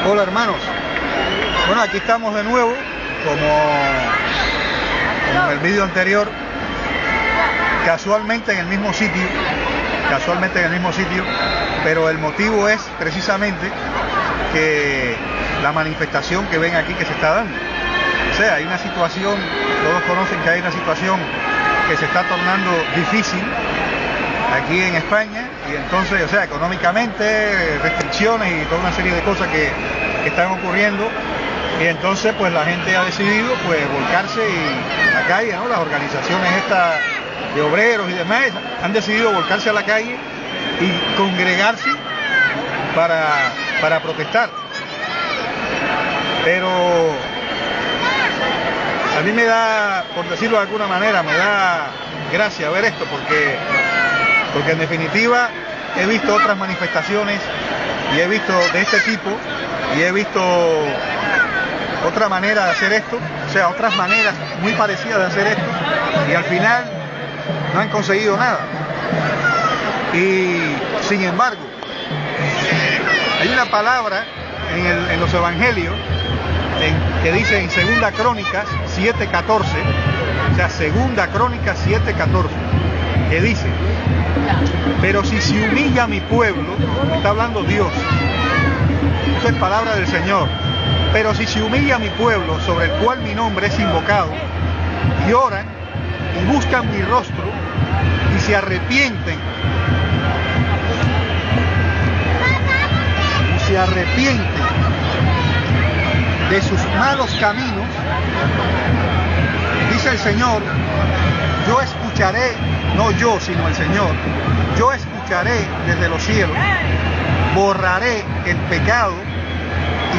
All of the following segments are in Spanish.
Hola hermanos, bueno, aquí estamos de nuevo como en el vídeo anterior, casualmente en el mismo sitio, pero el motivo es precisamente que la manifestación que ven aquí que se está dando. O sea, hay una situación, todos conocen que hay una situación que se está tornando difícil aquí en España, y entonces, o sea, económicamente, restricciones y toda una serie de cosas que están ocurriendo, y entonces pues la gente ha decidido pues volcarse y a la calle, ¿no? Las organizaciones estas de obreros y demás han decidido volcarse a la calle y congregarse para protestar. Pero a mí me da, por decirlo de alguna manera, me da gracia ver esto, porque en definitiva he visto otras manifestaciones y he visto de este tipo y he visto otra manera de hacer esto, o sea, otras maneras muy parecidas de hacer esto, y al final no han conseguido nada. Y sin embargo, hay una palabra en los evangelios que dice en Segunda Crónicas 7:14, o sea, Segunda Crónicas 7:14, que dice: pero si se humilla mi pueblo, está hablando Dios, eso es palabra del Señor, pero si se humilla mi pueblo, sobre el cual mi nombre es invocado, y oran y buscan mi rostro y se arrepienten, de sus malos caminos, dice el Señor, yo escucharé, no yo, sino el Señor, yo escucharé desde los cielos, borraré el pecado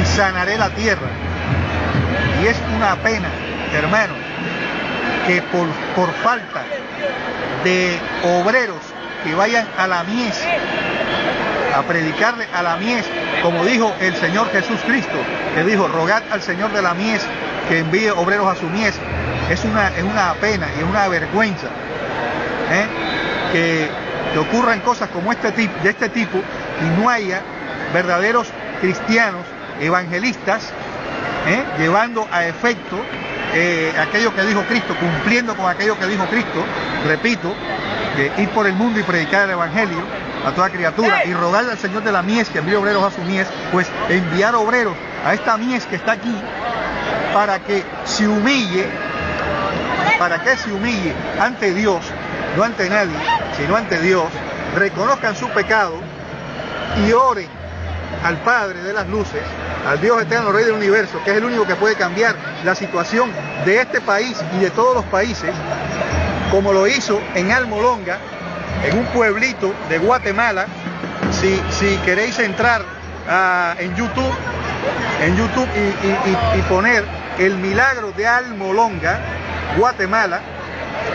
y sanaré la tierra. Y es una pena, hermanos, que por falta de obreros que vayan a la mies, a predicarle a la mies, como dijo el Señor Jesús Cristo, que dijo: rogad al Señor de la mies que envíe obreros a su mies. Es una pena y es una vergüenza que ocurran cosas como de este tipo y no haya verdaderos cristianos evangelistas llevando a efecto aquello que dijo Cristo, cumpliendo con aquello que dijo Cristo, repito, ir por el mundo y predicar el evangelio a toda criatura, y rogarle al Señor de la mies que envíe obreros a su mies, pues enviar obreros a esta mies que está aquí para que se humille, ante Dios, no ante nadie, sino ante Dios, reconozcan su pecado y oren al Padre de las luces, al Dios eterno, Rey del universo, que es el único que puede cambiar la situación de este país y de todos los países, como lo hizo en Almolonga, en un pueblito de Guatemala. Si queréis entrar en YouTube y poner el milagro de Almolonga, Guatemala,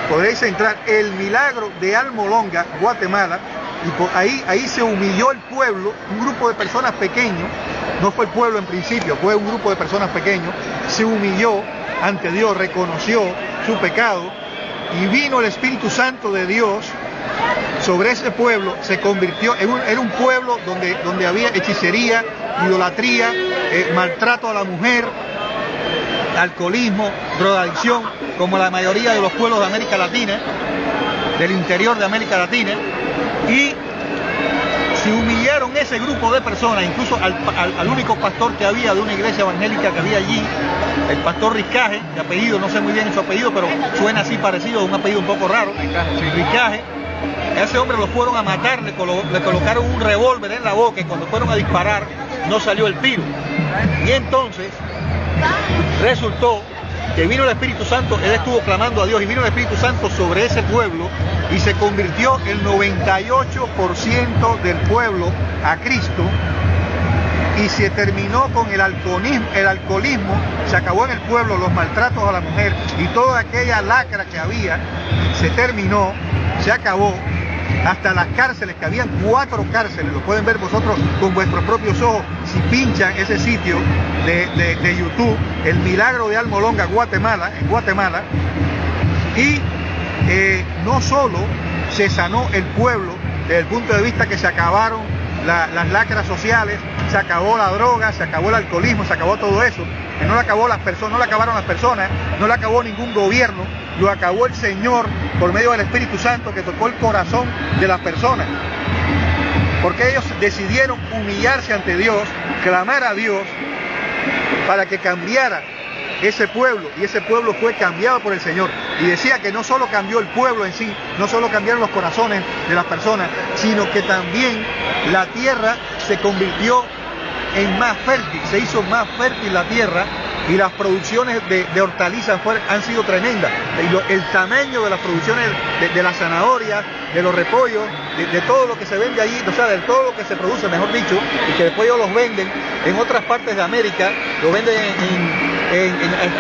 podréis entrar el milagro de Almolonga, Guatemala, y ahí se humilló el pueblo, un grupo de personas pequeños, no fue el pueblo en principio, fue un grupo de personas pequeños, se humilló ante Dios, reconoció su pecado, y vino el Espíritu Santo de Dios sobre ese pueblo. Se convirtió era un pueblo donde había hechicería, idolatría, maltrato a la mujer, alcoholismo, drogadicción, como la mayoría de los pueblos de América Latina, del interior de América Latina, y se humillaron ese grupo de personas, incluso al único pastor que había de una iglesia evangélica que había allí, el pastor Rizcaje, de apellido, no sé muy bien su apellido, pero suena así parecido, un apellido un poco raro, Rizcaje. A ese hombre lo fueron a matar, le colocaron un revólver en la boca, y cuando fueron a disparar no salió el tiro. Y entonces resultó que vino el Espíritu Santo, él estuvo clamando a Dios, y vino el Espíritu Santo sobre ese pueblo, y se convirtió el 98% del pueblo a Cristo, y se terminó con el alcoholismo, se acabó en el pueblo, los maltratos a la mujer y toda aquella lacra que había, se terminó, se acabó. Hasta las cárceles, que habían 4 cárceles, lo pueden ver vosotros con vuestros propios ojos si pinchan ese sitio de YouTube, el milagro de Almolonga, Guatemala, en Guatemala. Y no solo se sanó el pueblo desde el punto de vista que se acabaron las lacras sociales, se acabó la droga, se acabó el alcoholismo, se acabó todo eso. Que no lo acabó las personas, no lo acabaron las personas, no lo acabó ningún gobierno, lo acabó el Señor por medio del Espíritu Santo que tocó el corazón de las personas. Porque ellos decidieron humillarse ante Dios, clamar a Dios para que cambiara ese pueblo, y ese pueblo fue cambiado por el Señor. Y decía que no solo cambió el pueblo en sí, no solo cambiaron los corazones de las personas, sino que también la tierra se convirtió en más fértil, se hizo más fértil la tierra, y las producciones de hortalizas han sido tremendas. El tamaño de las producciones de las zanahorias, de los repollos, de todo lo que se vende allí, o sea, de todo lo que se produce, mejor dicho, y que después ellos los venden en otras partes de América, lo venden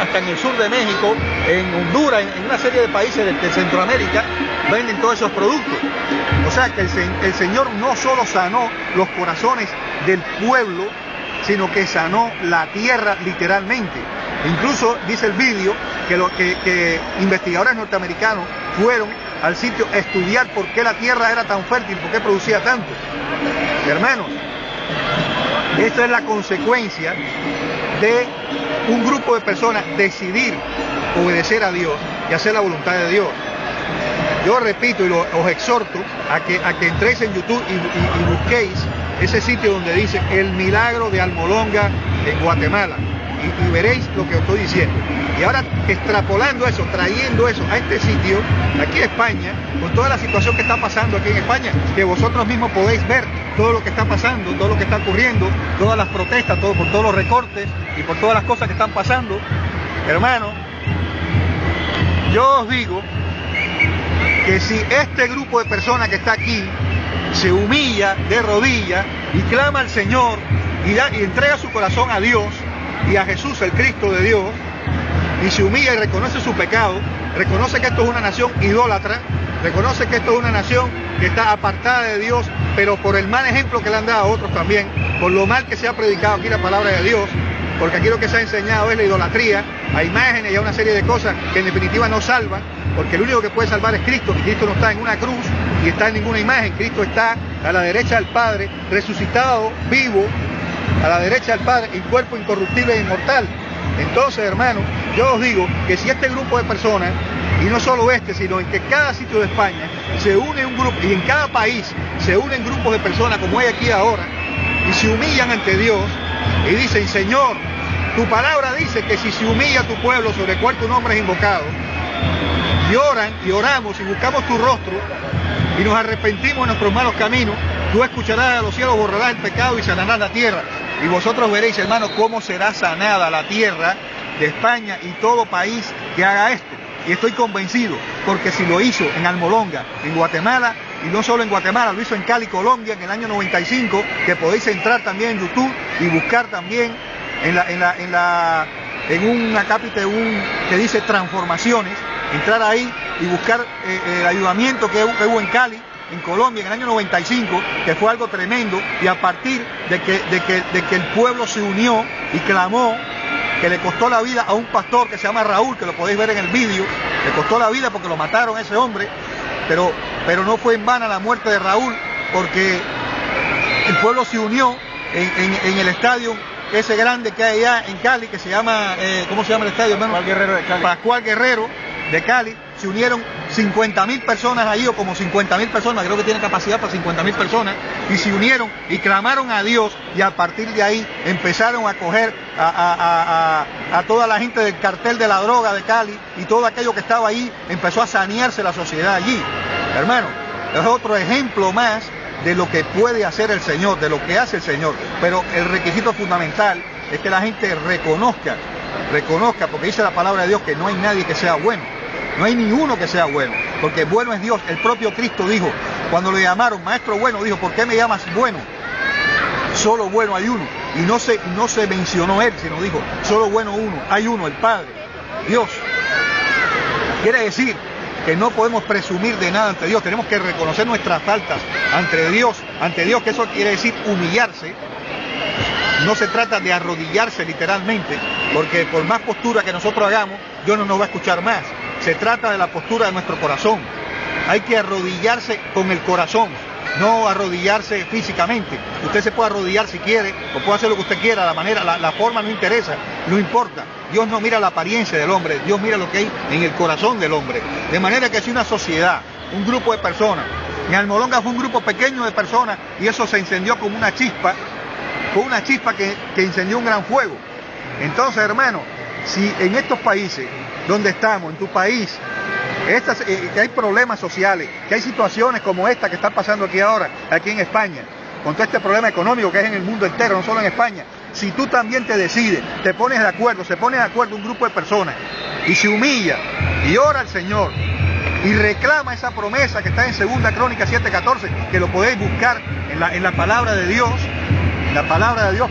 hasta en el sur de México, en Honduras, en una serie de países de Centroamérica, venden todos esos productos. O sea que el Señor no solo sanó los corazones del pueblo, sino que sanó la tierra literalmente. Incluso dice el vídeo que investigadores norteamericanos fueron al sitio a estudiar por qué la tierra era tan fértil, por qué producía tanto. Hermanos, esta es la consecuencia de un grupo de personas decidir obedecer a Dios y hacer la voluntad de Dios. Yo repito y os exhorto a que entréis en YouTube y busquéis ese sitio donde dice el milagro de Almolonga en Guatemala, y veréis lo que os estoy diciendo. Y ahora, extrapolando eso, trayendo eso a este sitio, aquí en España, con toda la situación que está pasando aquí en España, que vosotros mismos podéis ver todo lo que está pasando, todo lo que está ocurriendo, todas las protestas, por todos los recortes y por todas las cosas que están pasando, hermano, yo os digo que si este grupo de personas que está aquí se humilla de rodillas y clama al Señor y entrega su corazón a Dios y a Jesús, el Cristo de Dios, y se humilla y reconoce su pecado, reconoce que esto es una nación idólatra, reconoce que esto es una nación que está apartada de Dios, pero por el mal ejemplo que le han dado a otros también, por lo mal que se ha predicado aquí la palabra de Dios, porque aquí lo que se ha enseñado es la idolatría, a imágenes y a una serie de cosas que en definitiva no salvan, porque el único que puede salvar es Cristo, y Cristo no está en una cruz y está en ninguna imagen. Cristo está a la derecha del Padre, resucitado, vivo, a la derecha del Padre, en cuerpo incorruptible e inmortal. Entonces, hermanos, yo os digo que si este grupo de personas, y no solo este, sino en que cada sitio de España se une un grupo, y en cada país se unen grupos de personas como hay aquí ahora, y se humillan ante Dios, y dicen: Señor, tu palabra dice que si se humilla tu pueblo sobre el cual tu nombre es invocado, y oran y oramos y buscamos tu rostro y nos arrepentimos de nuestros malos caminos, tú escucharás a los cielos, borrarás el pecado y sanarás la tierra. Y vosotros veréis, hermanos, cómo será sanada la tierra de España y todo país que haga esto. Y estoy convencido, porque si lo hizo en Almolonga, en Guatemala, y no solo en Guatemala, lo hizo en Cali, Colombia, en el año 95, que podéis entrar también en YouTube y buscar también en un acápite que dice transformaciones, entrar ahí y buscar el ayudamiento que hubo en Cali, en Colombia, en el año 95, que fue algo tremendo, y a partir de que el pueblo se unió y clamó, que le costó la vida a un pastor que se llama Raúl, que lo podéis ver en el vídeo, le costó la vida porque lo mataron a ese hombre, pero no fue en vano la muerte de Raúl, porque el pueblo se unió en el estadio ese grande que hay allá en Cali, que se llama, ¿cómo se llama el estadio, hermano? Pascual Guerrero de Cali. Pascual Guerrero de Cali. Se unieron 50.000 personas allí, o como 50.000 personas, creo que tiene capacidad para 50.000 personas, y se unieron y clamaron a Dios, y a partir de ahí empezaron a coger a toda la gente del cartel de la droga de Cali, y todo aquello que estaba ahí, empezó a sanearse la sociedad allí. Hermano, es otro ejemplo más de lo que puede hacer el Señor, de lo que hace el Señor, pero el requisito fundamental es que la gente reconozca, porque dice la palabra de Dios que no hay nadie que sea bueno. No hay ni uno que sea bueno, porque bueno es Dios. El propio Cristo dijo, cuando le llamaron maestro bueno, dijo: ¿por qué me llamas bueno? Solo bueno hay uno. Y no se mencionó él, sino dijo: solo bueno uno, hay uno, el Padre, Dios. Quiere decir que no podemos presumir de nada ante Dios, tenemos que reconocer nuestras faltas ante Dios, que eso quiere decir humillarse. No se trata de arrodillarse literalmente, porque por más postura que nosotros hagamos, Dios no nos va a escuchar más. Se trata de la postura de nuestro corazón. Hay que arrodillarse con el corazón. no arrodillarse físicamente. Usted se puede arrodillar si quiere, o puede hacer lo que usted quiera, la forma no interesa, no importa. Dios no mira la apariencia del hombre, Dios mira lo que hay en el corazón del hombre. De manera que si una sociedad, un grupo de personas, en Almolonga fue un grupo pequeño de personas y eso se encendió como una chispa, que incendió un gran fuego. Entonces, hermano, si en estos países donde estamos, en tu país, que hay problemas sociales, que hay situaciones como esta que está pasando aquí ahora, aquí en España, con todo este problema económico que es en el mundo entero, no solo en España, si tú también te decides, te pones de acuerdo, se pone de acuerdo un grupo de personas y se humilla y ora al Señor y reclama esa promesa que está en 2 Crónicas 7:14, que lo podéis buscar en la palabra de Dios,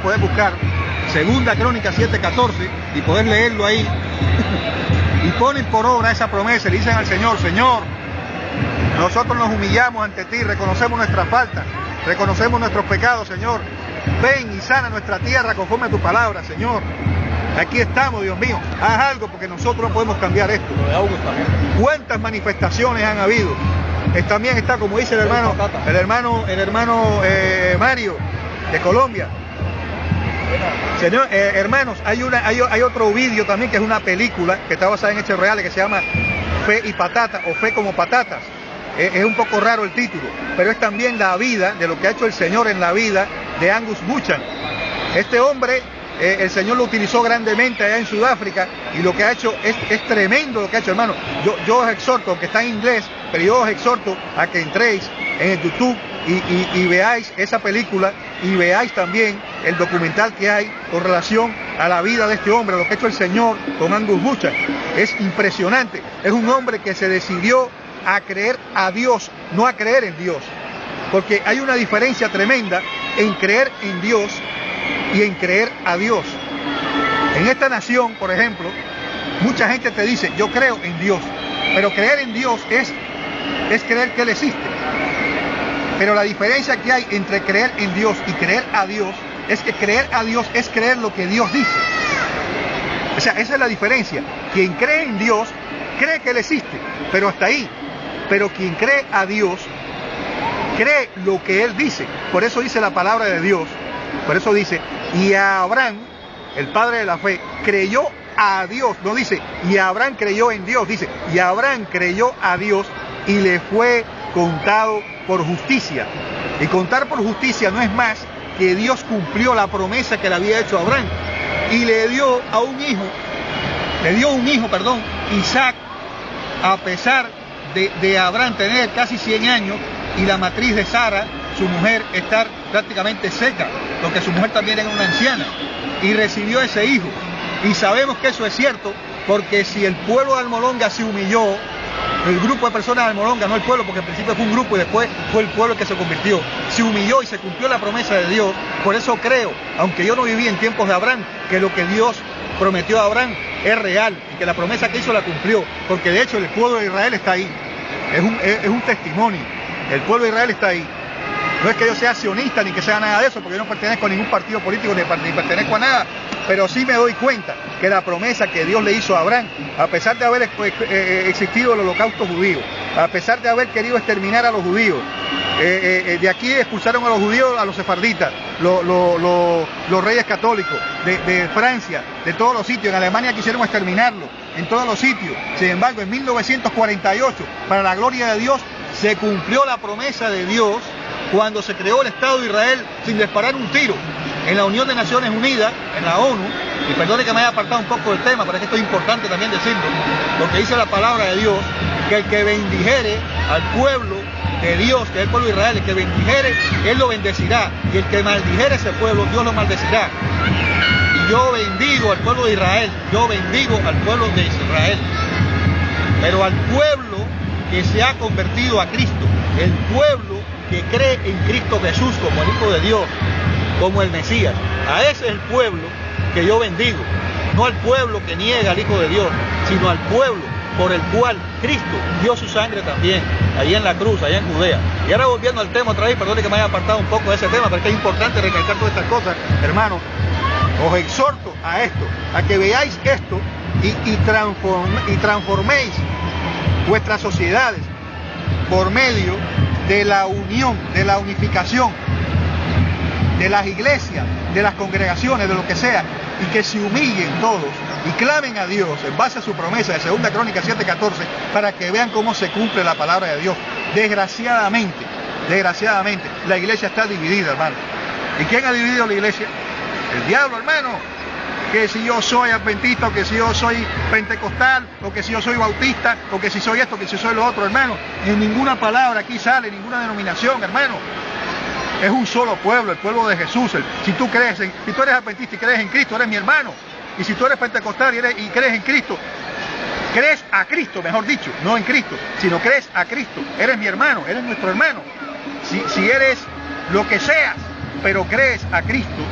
podéis buscar 2 Crónicas 7:14 y podés leerlo ahí. Y ponen por obra esa promesa y le dicen al Señor: Señor, nosotros nos humillamos ante ti, reconocemos nuestras faltas, reconocemos nuestros pecados, Señor. Ven y sana nuestra tierra conforme a tu palabra, Señor. Aquí estamos, Dios mío. Haz algo porque nosotros no podemos cambiar esto. ¿Cuántas manifestaciones han habido? También está, como dice el hermano Mario de Colombia. Señor, hermanos, hay otro vídeo también que es una película que está basada en hechos reales que se llama Fe y Patata o Fe como Patatas. Es un poco raro el título, pero es también la vida de lo que ha hecho el Señor en la vida de Angus Buchan. Este hombre, el Señor lo utilizó grandemente allá en Sudáfrica y lo que ha hecho es tremendo lo que ha hecho, hermano. Yo os exhorto, aunque está en inglés, pero yo os exhorto a que entréis en el YouTube y veáis esa película y veáis también el documental que hay con relación a la vida de este hombre, lo que ha hecho el Señor con Angus Buchan. Es impresionante. Es un hombre que se decidió a creer a Dios, no a creer en Dios. Porque hay una diferencia tremenda en creer en Dios y en creer a Dios. En esta nación, por ejemplo, mucha gente te dice: yo creo en Dios. Pero creer en Dios es creer que Él existe. Pero la diferencia que hay entre creer en Dios y creer a Dios es que creer a Dios es creer lo que Dios dice. O sea, esa es la diferencia. Quien cree en Dios cree que Él existe, pero hasta ahí. Pero quien cree a Dios cree lo que Él dice. Por eso dice la palabra de Dios. Por eso dice: y Abraham, el padre de la fe, creyó a Dios. No dice: y Abraham creyó en Dios. Dice: y Abraham creyó a Dios y le fue contado por justicia. Y contar por justicia no es más que Dios cumplió la promesa que le había hecho a Abraham y le dio un hijo, Isaac, a pesar de Abraham tener casi 100 años y la matriz de Sara, su mujer, estar prácticamente seca, porque su mujer también era una anciana, y recibió ese hijo. Y sabemos que eso es cierto, porque si el pueblo de Almolonga se humilló, el grupo de personas de Almolonga, no el pueblo, porque al principio fue un grupo y después fue el pueblo el que se convirtió, se humilló y se cumplió la promesa de Dios. Por eso creo, aunque yo no viví en tiempos de Abraham, que lo que Dios prometió a Abraham es real y que la promesa que hizo la cumplió, porque de hecho el pueblo de Israel está ahí. Es un testimonio. El pueblo de Israel está ahí. No es que yo sea sionista ni que sea nada de eso, porque yo no pertenezco a ningún partido político ni pertenezco a nada, pero sí me doy cuenta que la promesa que Dios le hizo a Abraham, a pesar de haber existido el holocausto judío, a pesar de haber querido exterminar a los judíos, de aquí expulsaron a los judíos, a los sefarditas, los reyes católicos, de Francia, de todos los sitios. En Alemania quisieron exterminarlo, en todos los sitios. Sin embargo, en 1948, para la gloria de Dios, se cumplió la promesa de Dios cuando se creó el Estado de Israel sin disparar un tiro. En la Unión de Naciones Unidas, en la ONU, y perdone que me haya apartado un poco del tema, pero es que esto es importante también decirlo, porque dice la palabra de Dios, que el que bendijere al pueblo de Dios, que es el pueblo de Israel, el que bendijere, Él lo bendecirá, y el que maldijere ese pueblo, Dios lo maldecirá. Y yo bendigo al pueblo de Israel, yo bendigo al pueblo de Israel, pero al pueblo que se ha convertido a Cristo, el pueblo que cree en Cristo Jesús como el Hijo de Dios, como el Mesías, a ese es el pueblo que yo bendigo, no al pueblo que niega al Hijo de Dios, sino al pueblo por el cual Cristo dio su sangre también, allí en la cruz, allá en Judea. Y ahora volviendo al tema otra vez, perdone que me haya apartado un poco de ese tema, pero es que es importante recalcar todas estas cosas, hermanos. Os exhorto a esto, a que veáis esto y transforméis vuestras sociedades por medio de la unión, de la unificación, de las iglesias, de las congregaciones, de lo que sea, y que se humillen todos y clamen a Dios en base a su promesa de 2 Crónicas 7:14 para que vean cómo se cumple la palabra de Dios. Desgraciadamente, la iglesia está dividida, hermano. ¿Y quién ha dividido la iglesia? El diablo, hermano. Que si yo soy adventista, o que si yo soy pentecostal, o que si yo soy bautista, o que si soy esto, que si soy lo otro, hermano. En ninguna palabra aquí sale, ninguna denominación, hermano. Es un solo pueblo, el pueblo de Jesús. Si tú eres adventista y crees en Cristo, eres mi hermano. Y si tú eres pentecostal y crees en Cristo, crees a Cristo, mejor dicho, no en Cristo, sino crees a Cristo, eres mi hermano, eres nuestro hermano. Si eres lo que seas, pero crees a Cristo,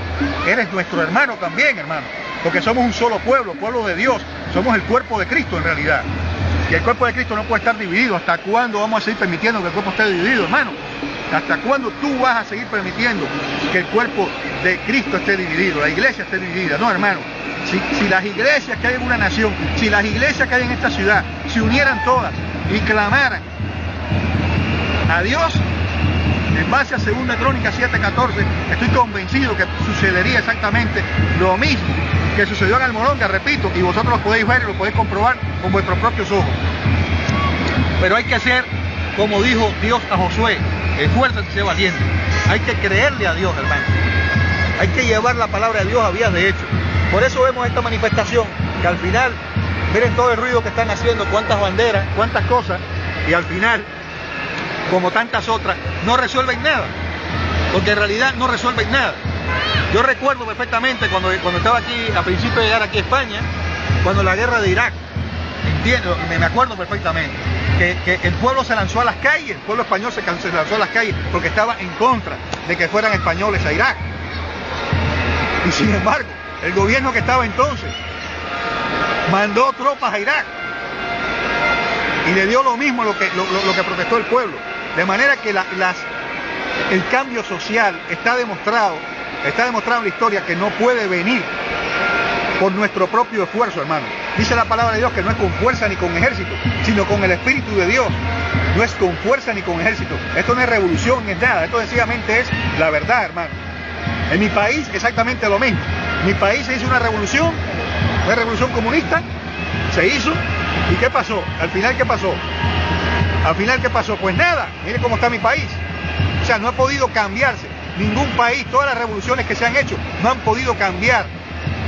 eres nuestro hermano también, hermano. Porque somos un solo pueblo, pueblo de Dios. Somos el cuerpo de Cristo en realidad. Y el cuerpo de Cristo no puede estar dividido. ¿Hasta cuándo vamos a seguir permitiendo que el cuerpo esté dividido, hermano? ¿Hasta cuándo tú vas a seguir permitiendo que el cuerpo de Cristo esté dividido, la iglesia esté dividida? No, hermano. Si las iglesias que hay en una nación, si las iglesias que hay en esta ciudad se unieran todas y clamaran a Dios en base a 2 Crónicas 7:14, estoy convencido que sucedería exactamente lo mismo que sucedió en Almolonga, repito, y vosotros lo podéis ver y lo podéis comprobar con vuestros propios ojos. Pero hay que hacer como dijo Dios a Josué: esfuérzate y sé valiente. Hay que creerle a Dios, hermano. Hay que llevar la palabra de Dios a vías de hecho. Por eso vemos esta manifestación, que al final, miren todo el ruido que están haciendo, cuántas banderas, cuántas cosas, y al final, como tantas otras, no resuelven nada. Porque en realidad no resuelven nada. Yo recuerdo perfectamente cuando estaba aquí, a principio de llegar aquí a España, cuando la guerra de Irak, entiendo, me acuerdo perfectamente, que el pueblo se lanzó a las calles, el pueblo español se lanzó a las calles porque estaba en contra de que fueran españoles a Irak. Y sin embargo, el gobierno que estaba entonces mandó tropas a Irak y le dio lo mismo lo que protestó el pueblo. De manera que el cambio social está demostrado en la historia que no puede venir por nuestro propio esfuerzo, hermano. Dice la palabra de Dios que no es con fuerza ni con ejército, sino con el Espíritu de Dios. No es con fuerza ni con ejército. Esto no es revolución, ni es nada. Esto sencillamente es la verdad, hermano. En mi país exactamente lo mismo. En mi país se hizo una revolución comunista, se hizo, ¿y qué pasó? Al final, ¿qué pasó? Pues nada, mire cómo está mi país. O sea, no ha podido cambiarse. Ningún país, todas las revoluciones que se han hecho, no han podido cambiar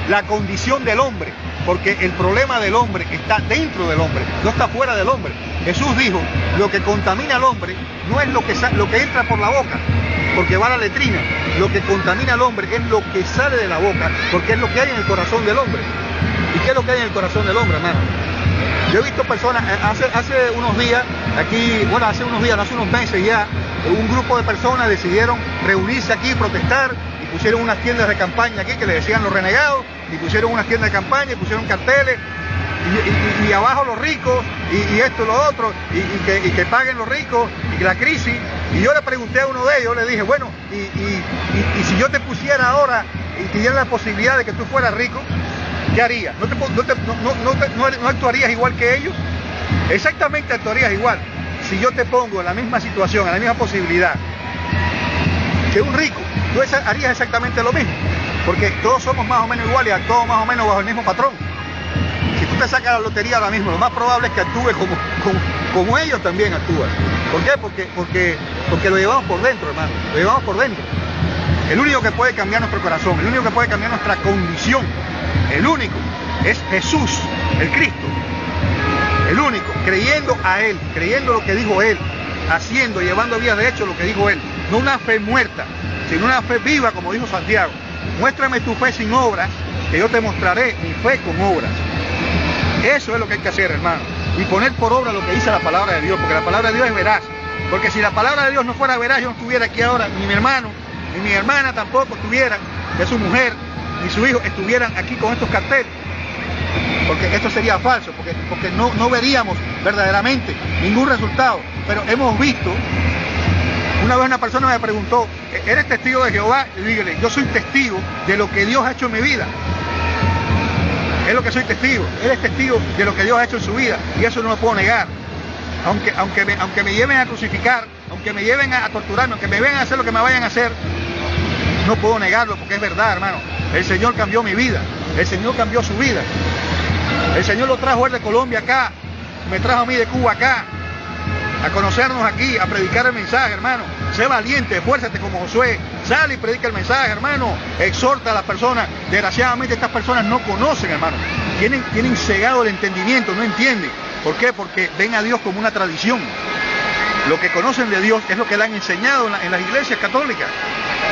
la condición del hombre, porque el problema del hombre está dentro del hombre, no está fuera del hombre. Jesús dijo, lo que contamina al hombre no es lo que entra por la boca, porque va a la letrina. Lo que contamina al hombre es lo que sale de la boca, porque es lo que hay en el corazón del hombre. ¿Y qué es lo que hay en el corazón del hombre, hermano? Yo he visto personas, hace unos días, hace unos meses ya, un grupo de personas decidieron reunirse aquí, protestar, y pusieron unas tiendas de campaña aquí que le decían los renegados, y pusieron unas tiendas de campaña, y pusieron carteles, y abajo los ricos, y esto y lo otro, y que paguen los ricos, y la crisis. Y yo le pregunté a uno de ellos, le dije, bueno, y si yo te pusiera ahora, y te diera la posibilidad de que tú fueras rico, ¿qué harías? ¿No actuarías igual que ellos? Exactamente actuarías igual. Si yo te pongo en la misma situación, en la misma posibilidad que un rico, tú harías exactamente lo mismo. Porque todos somos más o menos iguales, todos más o menos bajo el mismo patrón. Si tú te sacas la lotería ahora mismo, lo más probable es que actúes como ellos también actúan. ¿Por qué? Porque lo llevamos por dentro, hermano. Lo llevamos por dentro. El único que puede cambiar nuestro corazón, el único que puede cambiar nuestra condición, el único es Jesús, el Cristo. El único, creyendo a Él, creyendo lo que dijo Él, haciendo, llevando a vías de hecho lo que dijo Él. No una fe muerta, sino una fe viva, como dijo Santiago. Muéstrame tu fe sin obras, que yo te mostraré mi fe con obras. Eso es lo que hay que hacer, hermano. Y poner por obra lo que dice la palabra de Dios, porque la palabra de Dios es veraz. Porque si la palabra de Dios no fuera veraz, yo no estuviera aquí ahora, ni mi hermano, ni mi hermana tampoco estuvieran, que su mujer, ni su hijo estuvieran aquí con estos carteles. Porque esto sería falso, porque no veríamos verdaderamente ningún resultado. Pero hemos visto, una vez una persona me preguntó, ¿eres testigo de Jehová? Y dígale, yo soy testigo de lo que Dios ha hecho en mi vida. Es lo que soy testigo. Él es testigo de lo que Dios ha hecho en su vida, y eso no lo puedo negar. Aunque me lleven a crucificar, aunque me lleven a torturarme, aunque me vengan a hacer lo que me vayan a hacer, no puedo negarlo porque es verdad, hermano. El Señor cambió mi vida, el Señor cambió su vida. El Señor lo trajo él de Colombia acá, me trajo a mí de Cuba acá, a conocernos aquí, a predicar el mensaje, hermano. Sé valiente, esfuérzate como Josué, sale y predica el mensaje, hermano. Exhorta a las personas. Desgraciadamente estas personas no conocen, hermano. Tienen cegado el entendimiento, no entienden. ¿Por qué? Porque ven a Dios como una tradición. Lo que conocen de Dios es lo que le han enseñado en las iglesias católicas.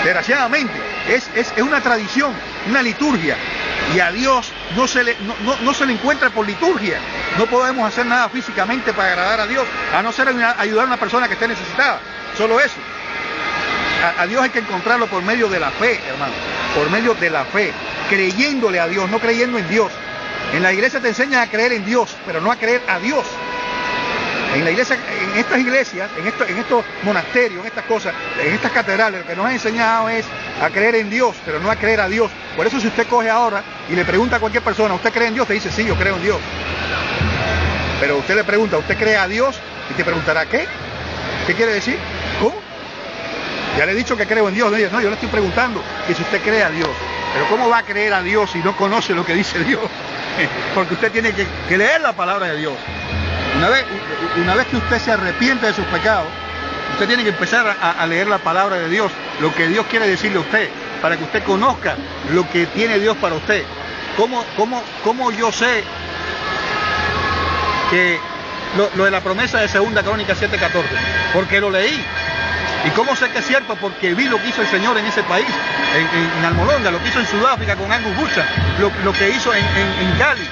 Desgraciadamente, es una tradición, una liturgia. Y a Dios no se le encuentra por liturgia. No podemos hacer nada físicamente para agradar a Dios, a no ser ayudar a una persona que esté necesitada. Solo eso. A Dios hay que encontrarlo por medio de la fe, hermano. Por medio de la fe. Creyéndole a Dios, no creyendo en Dios. En la iglesia te enseñan a creer en Dios, pero no a creer a Dios. En la iglesia, en estas iglesias, en estos monasterios, en estas cosas, en estas catedrales, lo que nos han enseñado es a creer en Dios, pero no a creer a Dios. Por eso si usted coge ahora y le pregunta a cualquier persona, ¿usted cree en Dios? Te dice, sí, yo creo en Dios. Pero usted le pregunta, ¿usted cree a Dios? Y te preguntará, ¿qué? ¿Qué quiere decir? ¿Cómo? Ya le he dicho que creo en Dios. No, yo le estoy preguntando que si usted cree a Dios. Pero ¿cómo va a creer a Dios si no conoce lo que dice Dios? Porque usted tiene que leer la palabra de Dios. Una vez que usted se arrepiente de sus pecados, usted tiene que empezar a leer la palabra de Dios, lo que Dios quiere decirle a usted, para que usted conozca lo que tiene Dios para usted. ¿Cómo yo sé que lo de la promesa de 2 Crónicas 7:14? Porque lo leí. ¿Y cómo sé que es cierto? Porque vi lo que hizo el Señor en ese país, en Almolonga, lo que hizo en Sudáfrica con Angus Buchan, lo que hizo en Cali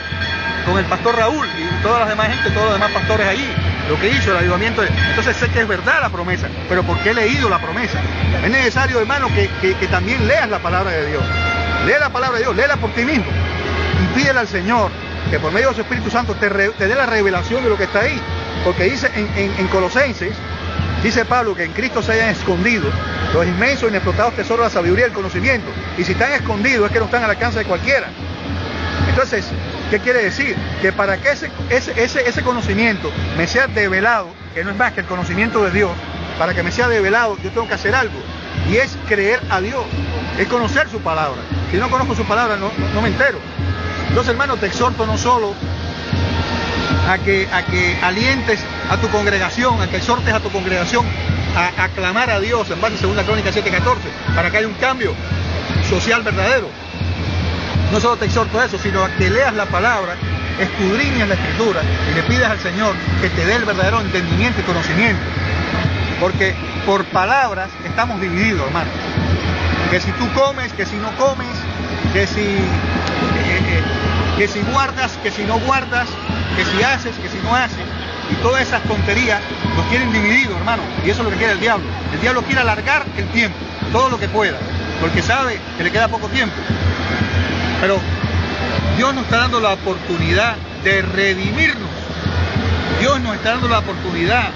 con el pastor Raúl y todas las demás gente, todos los demás pastores allí, lo que hizo, el avivamiento. Entonces sé que es verdad la promesa, pero porque he leído la promesa. Es necesario, hermano, que también leas la palabra de Dios. Lee la palabra de Dios, léela por ti mismo y pídele al Señor que por medio de su Espíritu Santo te dé la revelación de lo que está ahí. Porque dice en Colosenses, dice Pablo que en Cristo se hayan escondido los inmensos e inexplotados tesoros de la sabiduría y el conocimiento. Y si están escondidos es que no están al alcance de cualquiera. Entonces, ¿qué quiere decir? Que para que ese conocimiento me sea develado, que no es más que el conocimiento de Dios, para que me sea develado yo tengo que hacer algo. Y es creer a Dios, es conocer su palabra. Si no conozco su palabra no me entero. Entonces, hermano, te exhorto no solo a que alientes a tu congregación, a que exhortes a tu congregación a clamar a Dios en base a 2 Crónicas 7:14, para que haya un cambio social verdadero. No solo te exhorto a eso, sino a que leas la palabra, escudriñes la escritura y le pidas al Señor que te dé el verdadero entendimiento y conocimiento. Porque por palabras estamos divididos, hermano. Que si tú comes, que si no comes, que si guardas, que si no guardas, que si haces, que si no haces, y todas esas tonterías nos quieren divididos, hermano, y eso es lo que quiere el diablo. El diablo quiere alargar el tiempo, todo lo que pueda, porque sabe que le queda poco tiempo. Pero Dios nos está dando la oportunidad de redimirnos. Dios nos está dando la oportunidad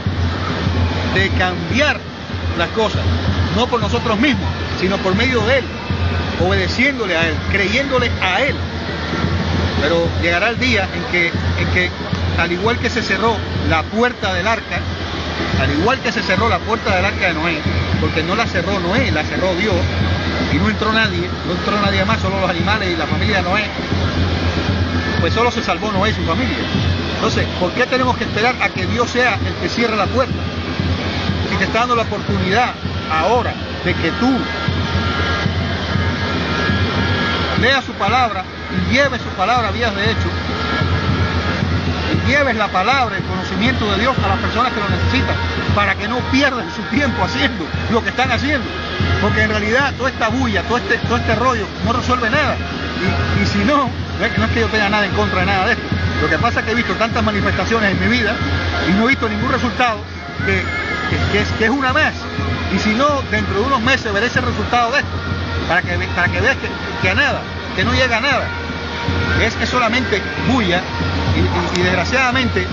de cambiar las cosas, no por nosotros mismos, sino por medio de Él, obedeciéndole a Él, creyéndole a Él. Pero llegará el día en que al igual que se cerró la puerta del arca, al igual que se cerró la puerta del arca de Noé, porque no la cerró Noé, la cerró Dios, y no entró nadie más, solo los animales y la familia de Noé, pues solo se salvó Noé y su familia. Entonces, ¿por qué tenemos que esperar a que Dios sea el que cierre la puerta? Si te está dando la oportunidad ahora de que tú leas su palabra y lleves su palabra a vías de hecho, y lleves la palabra, el conocimiento de Dios a las personas que lo necesitan, para que no pierdan su tiempo haciendo lo que están haciendo, porque en realidad toda esta bulla, todo este rollo no resuelve nada. Y si no es que yo tenga nada en contra de nada de esto, lo que pasa es que he visto tantas manifestaciones en mi vida y no he visto ningún resultado, que es una más. Y si no, dentro de unos meses veré ese resultado de esto, para que veas que a nada, que no llega a nada, es solamente bulla. Y desgraciadamente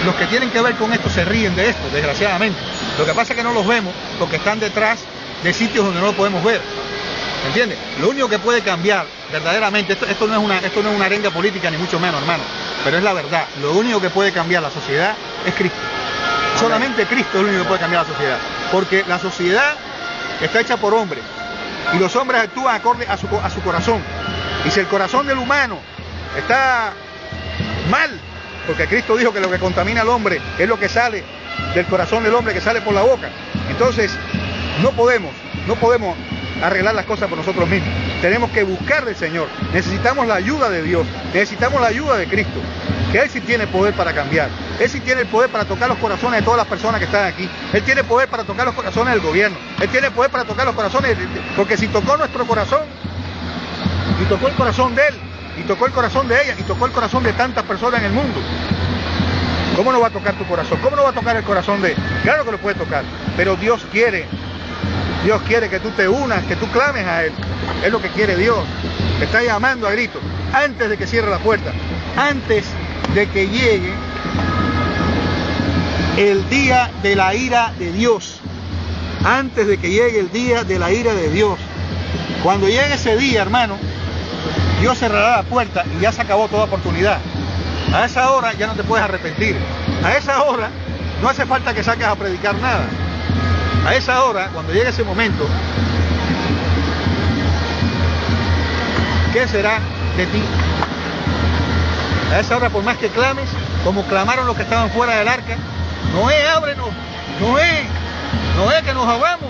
los que tienen que ver con esto se ríen de esto, desgraciadamente. Lo que pasa es que no los vemos porque están detrás de sitios donde no lo podemos ver. ¿Entiendes? Lo único que puede cambiar verdaderamente, esto no es una arenga política ni mucho menos, hermano, pero es la verdad. Lo único que puede cambiar la sociedad es Cristo. Solamente Cristo es el único que puede cambiar la sociedad. Porque la sociedad está hecha por hombres. Y los hombres actúan acorde a su corazón. Y si el corazón del humano está mal, porque Cristo dijo que lo que contamina al hombre es lo que sale del corazón del hombre, que sale por la boca. Entonces, no podemos arreglar las cosas por nosotros mismos. Tenemos que buscar del Señor. Necesitamos la ayuda de Dios. Necesitamos la ayuda de Cristo. Que Él sí tiene poder para cambiar. Él sí tiene el poder para tocar los corazones de todas las personas que están aquí. Él tiene poder para tocar los corazones del gobierno. Él tiene poder para tocar los corazones, porque si tocó nuestro corazón, y tocó el corazón de Él, y tocó el corazón de ella, y tocó el corazón de tantas personas en el mundo, ¿cómo no va a tocar tu corazón? ¿Cómo no va a tocar el corazón de él? Claro que lo puede tocar, pero Dios quiere que tú te unas, que tú clames a Él. Es lo que quiere Dios. Te está llamando a gritos, antes de que cierre la puerta, antes de que llegue el día de la ira de Dios, antes de que llegue el día de la ira de Dios. Cuando llegue ese día, hermano, Dios cerrará la puerta y ya se acabó toda oportunidad. A esa hora ya no te puedes arrepentir. A esa hora no hace falta que saques a predicar nada. A esa hora, cuando llegue ese momento, ¿qué será de ti? A esa hora, por más que clames, como clamaron los que estaban fuera del arca, Noé, ábrenos, Noé, que nos ahogamos.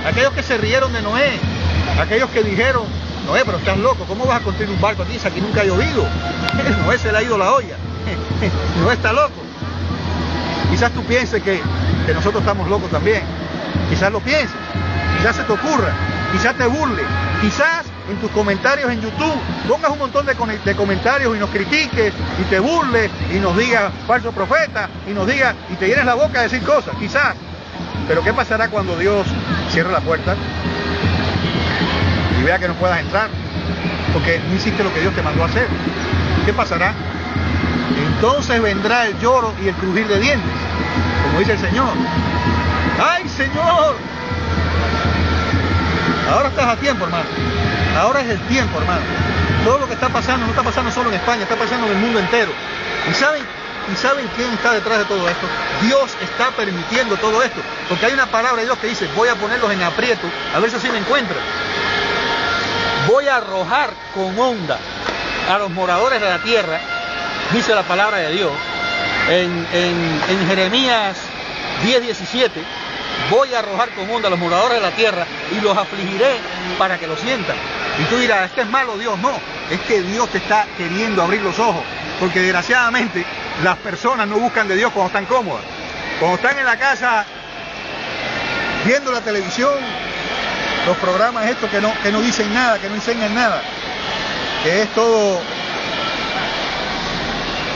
Aquellos que se rieron de Noé, aquellos que dijeron, Noé, pero estás loco, ¿cómo vas a construir un barco aquí si aquí nunca ha llovido? Noé se le ha ido la olla, Noé está loco. Quizás tú pienses que nosotros estamos locos también, quizás lo pienses, quizás se te ocurra, quizás te burles, quizás en tus comentarios en YouTube pongas un montón de comentarios y nos critiques y te burles y nos digas falso profeta y nos digas y te llenes la boca de decir cosas, quizás. Pero ¿qué pasará cuando Dios cierre la puerta y vea que no puedas entrar? Porque no hiciste lo que Dios te mandó a hacer. ¿Qué pasará? Entonces vendrá el lloro y el crujir de dientes, como dice el Señor. ¡Ay, Señor! Ahora estás a tiempo, hermano. Ahora es el tiempo, hermano. Todo lo que está pasando no está pasando solo en España, está pasando en el mundo entero. ¿Y saben quién está detrás de todo esto? Dios está permitiendo todo esto. Porque hay una palabra de Dios que dice, voy a ponerlos en aprieto, a ver si así me encuentran. Voy a arrojar con onda a los moradores de la tierra, dice la palabra de Dios, en Jeremías 10:17, voy a arrojar con onda a los moradores de la tierra y los afligiré para que lo sientan. Y tú dirás, es que es malo Dios. No, es que Dios te está queriendo abrir los ojos, porque desgraciadamente las personas no buscan de Dios cuando están cómodas. Cuando están en la casa viendo la televisión, los programas estos que no dicen nada, que no enseñan nada, que es todo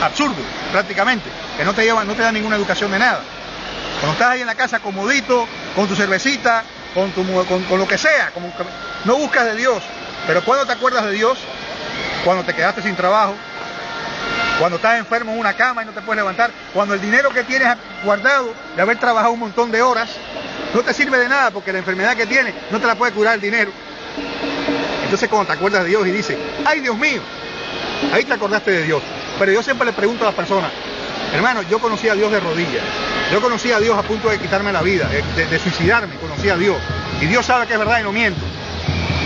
absurdo prácticamente, que no te dan ninguna educación de nada. Cuando estás ahí en la casa comodito, con tu cervecita, con lo que sea, no buscas de Dios. Pero ¿cuándo te acuerdas de Dios? Cuando te quedaste sin trabajo, cuando estás enfermo en una cama y no te puedes levantar, cuando el dinero que tienes guardado de haber trabajado un montón de horas no te sirve de nada porque la enfermedad que tienes no te la puede curar el dinero. Entonces cuando te acuerdas de Dios y dices, ¡ay, Dios mío! Ahí te acordaste de Dios. Pero yo siempre le pregunto a las personas, hermano, yo conocí a Dios de rodillas, yo conocí a Dios a punto de quitarme la vida, de suicidarme, conocí a Dios. Y Dios sabe que es verdad y no miento.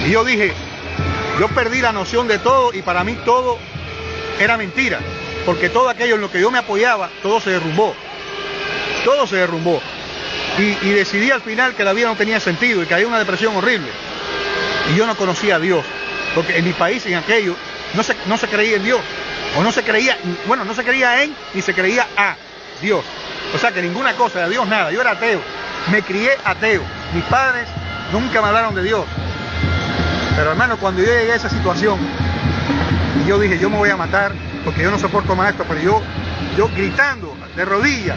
Y yo dije, yo perdí la noción de todo y para mí todo era mentira. Porque todo aquello en lo que yo me apoyaba, todo se derrumbó. Todo se derrumbó. Y decidí al final que la vida no tenía sentido y que había una depresión horrible. Y yo no conocía a Dios. Porque en mi país, en aquello, no se creía en Dios. O no se creía, bueno, no se creía en ni se creía a Dios. O sea que ninguna cosa, de Dios nada. Yo era ateo. Me crié ateo. Mis padres nunca me hablaron de Dios. Pero hermano, cuando yo llegué a esa situación, y yo dije, yo me voy a matar porque yo no soporto más esto, pero yo gritando, de rodillas,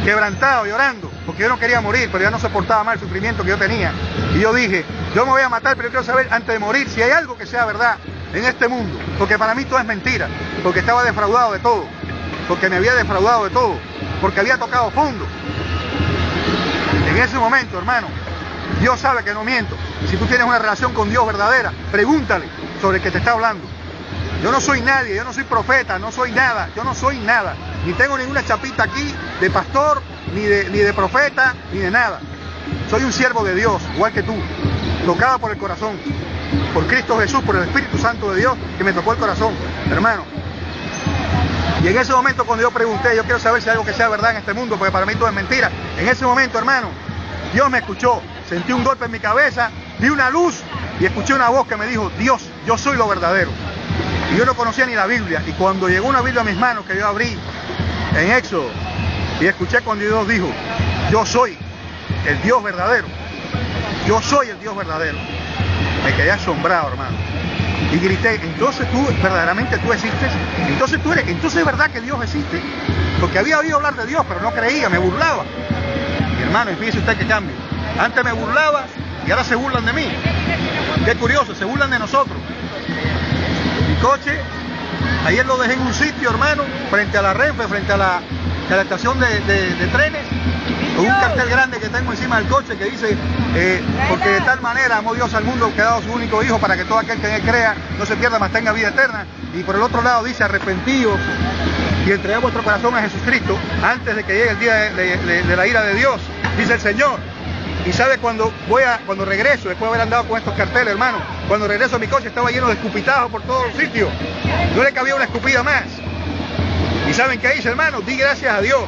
quebrantado, llorando, porque yo no quería morir, pero ya no soportaba más el sufrimiento que yo tenía. Y yo dije, yo me voy a matar, pero yo quiero saber antes de morir si hay algo que sea verdad en este mundo, porque para mí todo es mentira, porque estaba defraudado de todo, porque me había defraudado de todo, porque había tocado fondo. En ese momento, hermano, Dios sabe que no miento. Si tú tienes una relación con Dios verdadera, pregúntale sobre el que te está hablando. Yo no soy nadie, yo no soy profeta, no soy nada, yo no soy nada. Ni tengo ninguna chapita aquí de pastor, ni de profeta, ni de nada. Soy un siervo de Dios, igual que tú, tocado por el corazón, por Cristo Jesús, por el Espíritu Santo de Dios, que me tocó el corazón, hermano. Y en ese momento cuando yo pregunté, yo quiero saber si hay algo que sea verdad en este mundo, porque para mí todo es mentira. En ese momento, hermano, Dios me escuchó, sentí un golpe en mi cabeza, vi una luz y escuché una voz que me dijo, Dios, yo soy lo verdadero. Y yo no conocía ni la Biblia, y cuando llegó una Biblia a mis manos que yo abrí en Éxodo, y escuché cuando Dios dijo, yo soy el Dios verdadero, yo soy el Dios verdadero, me quedé asombrado, hermano, y grité, entonces tú, verdaderamente tú existes, entonces es verdad que Dios existe, porque había oído hablar de Dios, pero no creía, me burlaba. Y hermano, fíjese usted qué cambio, antes me burlaba y ahora se burlan de mí. Qué curioso, se burlan de nosotros. Mi coche, ayer lo dejé en un sitio, hermano, frente a la Renfe, frente a la estación de trenes, con un cartel grande que tengo encima del coche que dice, porque de tal manera amó Dios al mundo que ha dado su único hijo para que todo aquel que en él crea no se pierda, mas tenga vida eterna. Y por el otro lado dice, arrepentidos y entregad vuestro corazón a Jesucristo antes de que llegue el día de la ira de Dios, dice el Señor. Y sabe, cuando regreso, después de haber andado con estos carteles, hermano, cuando regreso a mi coche estaba lleno de escupitajos por todos los sitios, no le cabía una escupida más. Y saben qué hice, hermano, di gracias a Dios,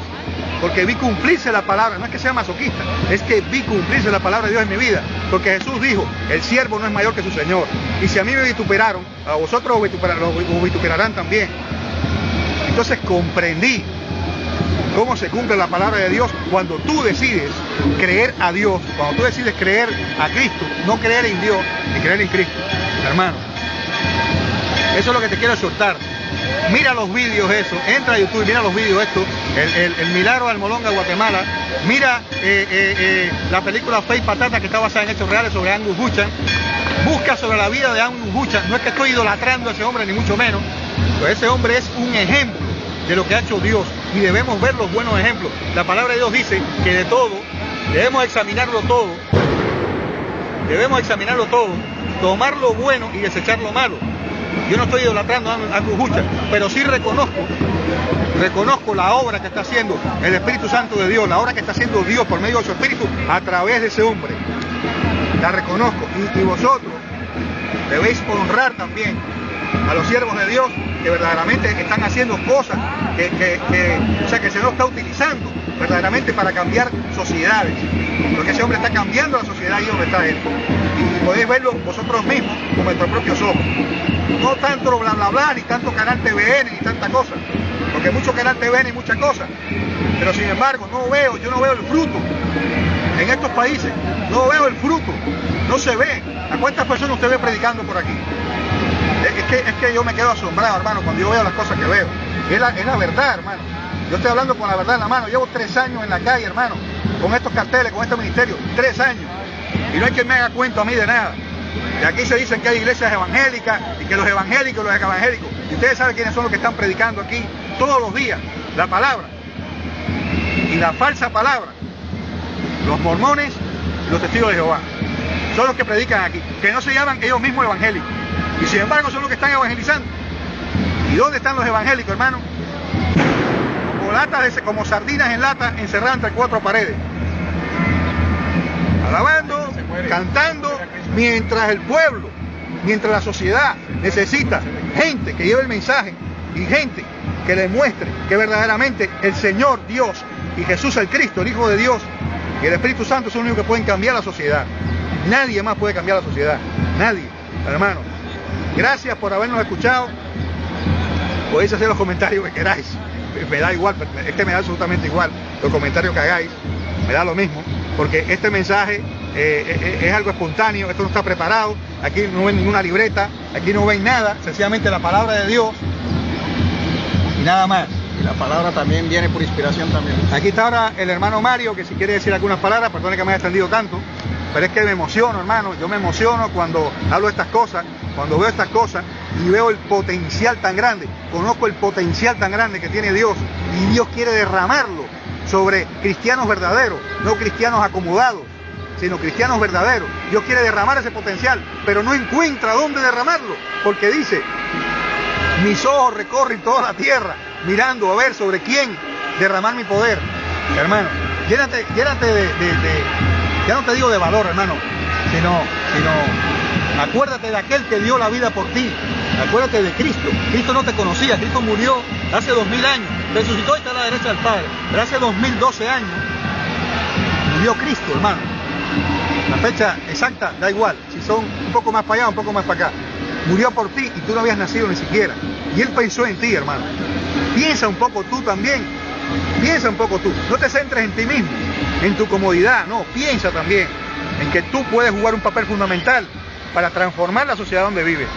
porque vi cumplirse la palabra. No es que sea masoquista, es que vi cumplirse la palabra de Dios en mi vida, porque Jesús dijo, el siervo no es mayor que su Señor, y si a mí me vituperaron, a vosotros os vituperarán también. Entonces comprendí cómo se cumple la palabra de Dios cuando tú decides creer a Dios, cuando tú decides creer a Cristo, no creer en Dios, ni creer en Cristo, hermano. Eso es lo que te quiero exhortar. Mira los vídeos, eso, entra a YouTube, mira los vídeos, esto, el milagro de Almolonga, Guatemala. Mira la película Fe y Patata, que está basada en hechos reales, sobre Angus Buchan. Busca sobre la vida de Angus Buchan. No es que estoy idolatrando a ese hombre, ni mucho menos, pero ese hombre es un ejemplo de lo que ha hecho Dios, y debemos ver los buenos ejemplos. La palabra de Dios dice que de todo debemos examinarlo todo, tomar lo bueno y desechar lo malo. Yo no estoy idolatrando a Angus Buchan, pero sí reconozco la obra que está haciendo el Espíritu Santo de Dios, la obra que está haciendo Dios por medio de su Espíritu a través de ese hombre. La reconozco, y vosotros debéis honrar también a los siervos de Dios que verdaderamente están haciendo cosas que se nos está utilizando verdaderamente para cambiar sociedades, porque ese hombre está cambiando la sociedad y donde está él, y podéis verlo vosotros mismos con vuestros propios ojos. No tanto bla bla bla, ni tanto canal TVN, ni tanta cosa, porque mucho canal TVN y muchas cosas, pero sin embargo yo no veo el fruto en estos países, no veo el fruto, no se ve. ¿A cuántas personas usted ve predicando por aquí? Es que yo me quedo asombrado, hermano, cuando yo veo las cosas que veo. Es la verdad, hermano. Yo estoy hablando con la verdad en la mano. Llevo 3 años en la calle, hermano, con estos carteles, con este ministerio. 3 años. Y no hay quien me haga cuento a mí de nada. Y aquí se dicen que hay iglesias evangélicas, y que los evangélicos, y ustedes saben quiénes son los que están predicando aquí todos los días la palabra. Y la falsa palabra. Los mormones y los testigos de Jehová. Son los que predican aquí, que no se llaman ellos mismos evangélicos. Y sin embargo son los que están evangelizando. ¿Y dónde están los evangélicos, hermano? Como sardinas en lata, encerradas entre 4 paredes. Alabando, cantando, mientras el pueblo, mientras la sociedad necesita gente que lleve el mensaje y gente que le muestre que verdaderamente el Señor Dios y Jesús el Cristo, el Hijo de Dios, y el Espíritu Santo son los únicos que pueden cambiar la sociedad. Nadie más puede cambiar la sociedad. Nadie, hermano. Gracias por habernos escuchado. Podéis hacer los comentarios que queráis. Me da igual, es que me da absolutamente igual los comentarios que hagáis. Me da lo mismo, porque este mensaje es algo espontáneo, esto no está preparado. Aquí no ven ninguna libreta, aquí no ven nada, sencillamente la palabra de Dios y nada más. Y la palabra también viene por inspiración también. Aquí está ahora el hermano Mario, que si quiere decir algunas palabras, perdone que me haya extendido tanto, pero es que me emociono, hermano. Yo me emociono cuando hablo de estas cosas, cuando veo estas cosas y veo el potencial tan grande, conozco el potencial tan grande que tiene Dios, y Dios quiere derramarlo sobre cristianos verdaderos, no cristianos acomodados, sino cristianos verdaderos. Dios quiere derramar ese potencial, pero no encuentra dónde derramarlo, porque dice, mis ojos recorren toda la tierra, mirando a ver sobre quién derramar mi poder. Hermano, llénate ya no te digo de valor, hermano, sino acuérdate de aquel que dio la vida por ti. Acuérdate de Cristo. Cristo no te conocía, Cristo murió hace 2000 años, resucitó y está a la derecha del Padre, pero hace 2012 años murió Cristo, hermano. La fecha exacta da igual, si son un poco más para allá, un poco más para acá. Murió por ti y tú no habías nacido ni siquiera. Y Él pensó en ti, hermano. Piensa un poco tú también. Piensa un poco tú. No te centres en ti mismo, en tu comodidad. No, piensa también en que tú puedes jugar un papel fundamental para transformar la sociedad donde vives.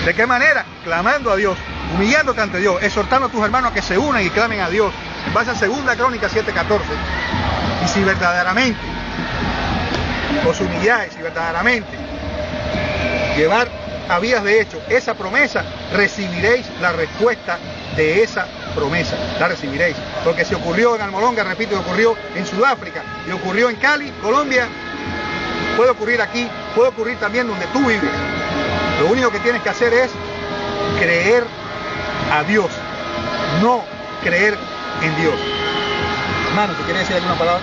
¿De qué manera? Clamando a Dios, humillándote ante Dios, exhortando a tus hermanos a que se unan y clamen a Dios. En base a 2 Crónicas 7:14. Y si verdaderamente os humilláis y verdaderamente llevar a vías de hecho esa promesa, recibiréis la respuesta de esa promesa, la recibiréis. Porque si ocurrió en Almolonga, repito, ocurrió en Sudáfrica y ocurrió en Cali, Colombia, puede ocurrir aquí, puede ocurrir también donde tú vives. Lo único que tienes que hacer es creer a Dios, no creer en Dios. Hermano, ¿te quieres decir alguna palabra?